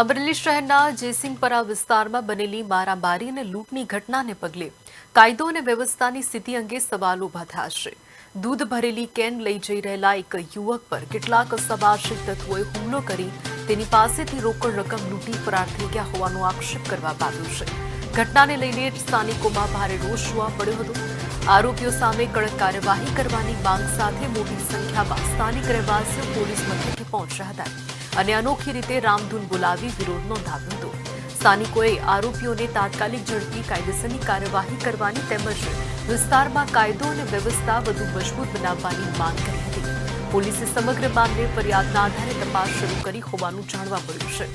અમરેલી શહેરના જયસિંહપરા વિસ્તારમાં બનેલી મારામારી અને લૂંટની ઘટનાને પગલે કાયદો અને વ્યવસ્થાની સ્થિતિ અંગે સવાલ ઉભા થયા છે। દૂધ ભરેલી કેન લઈ જઈ રહેલા એક યુવક પર કેટલાક અસામાજિક તત્વોએ હુમલો કરી તેની પાસેથી રોકડ રકમ લૂંટી ફરાર થઈ ગયા હોવાનો આક્ષેપ કરવામાં આવ્યો છે। ઘટનાને લઈને સ્થાનિકોમાં ભારે રોષ જોવા મળ્યો હતો। આરોપીઓ સામે કડક કાર્યવાહી કરવાની માંગ સાથે મોટી સંખ્યામાં સ્થાનિક રહેવાસીઓ પોલીસ મથકે પહોંચ્યા હતા અને અનોખી રીતે રામધૂન બોલાવી વિરોધ નોંધાવ્યો હતો। સ્થાનિકોએ આરોપીઓને તાત્કાલિક ઝડપી કાયદેસરની કાર્યવાહી કરવાની તેમજ વિસ્તારમાં કાયદો અને વ્યવસ્થા વધુ મજબૂત બનાવવાની માંગ કરી હતી। પોલીસે સમગ્ર મામલે ફરિયાદના આધારે તપાસ શરૂ કરી હોવાનું જાણવા મળ્યું છે।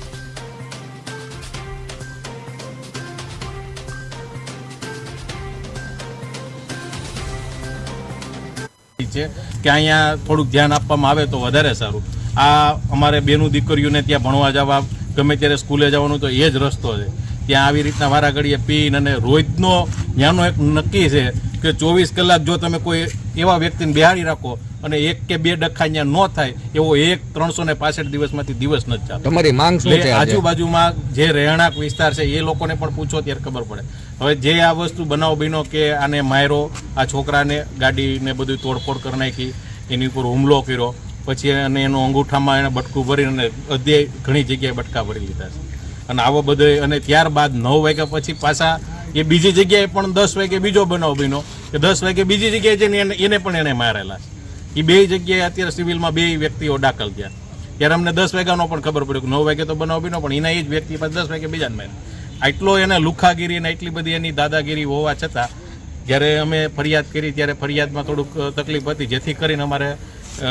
કે અહીંયા થોડુંક ધ્યાન આપવામાં આવે તો વધારે સારું। આ અમારે બેનું દીકરીઓને ત્યાં ભણવા જવા ગમે ત્યારે સ્કૂલે જવાનું તો એ જ રસ્તો છે। ત્યાં આવી રીતના વારા ઘડીએ પીન અને રોજનો ત્યાંનો એક નક્કી છે કે 24 કલાક જો તમે કોઈ એવા વ્યક્તિને બેહાડી રાખો અને 1 કે 2 ડખા ત્યાં ન થાય એવો 365 દિવસમાંથી દિવસ ન ચાલે। તમારી માંગ શું છે? આજુબાજુમાં જે રહેણાંક વિસ્તાર છે એ લોકોને પણ પૂછો ત્યારે ખબર પડે। હવે જે આ વસ્તુ બનાવ બન્યો કે આને માર્યો, આ છોકરાને ગાડીને બધું તોડફોડ કરી નાખી, એની ઉપર હુમલો કર્યો, પછી અને એનો અંગૂઠામાં એને બટકું ભરીને અધ્યાય ઘણી જગ્યાએ બટકા ભરી લીધા છે અને આવો બધો। અને ત્યારબાદ 9 વાગ્યા પછી પાછા એ બીજી જગ્યાએ પણ 10 વાગે બીજો બનાવ બન્યો કે 10 વાગે બીજી જગ્યાએ જઈને એને પણ એને મારેલા છે। એ બે જગ્યાએ અત્યારે સિવિલમાં 2 વ્યક્તિઓ દાખલ થયા। ત્યારે અમને 10 વાગ્યાનો પણ ખબર પડ્યો કે 9 વાગે તો બનાવ બન્યો પણ એના એ જ વ્યક્તિ પાછા 10 વાગે બીજાને માર્યા। આટલો એને લુખાગીરી અને એટલી બધી એની દાદાગીરી હોવા છતાં જ્યારે અમે ફરિયાદ કરી ત્યારે ફરિયાદમાં થોડુંક તકલીફ હતી, જેથી કરીને અમારે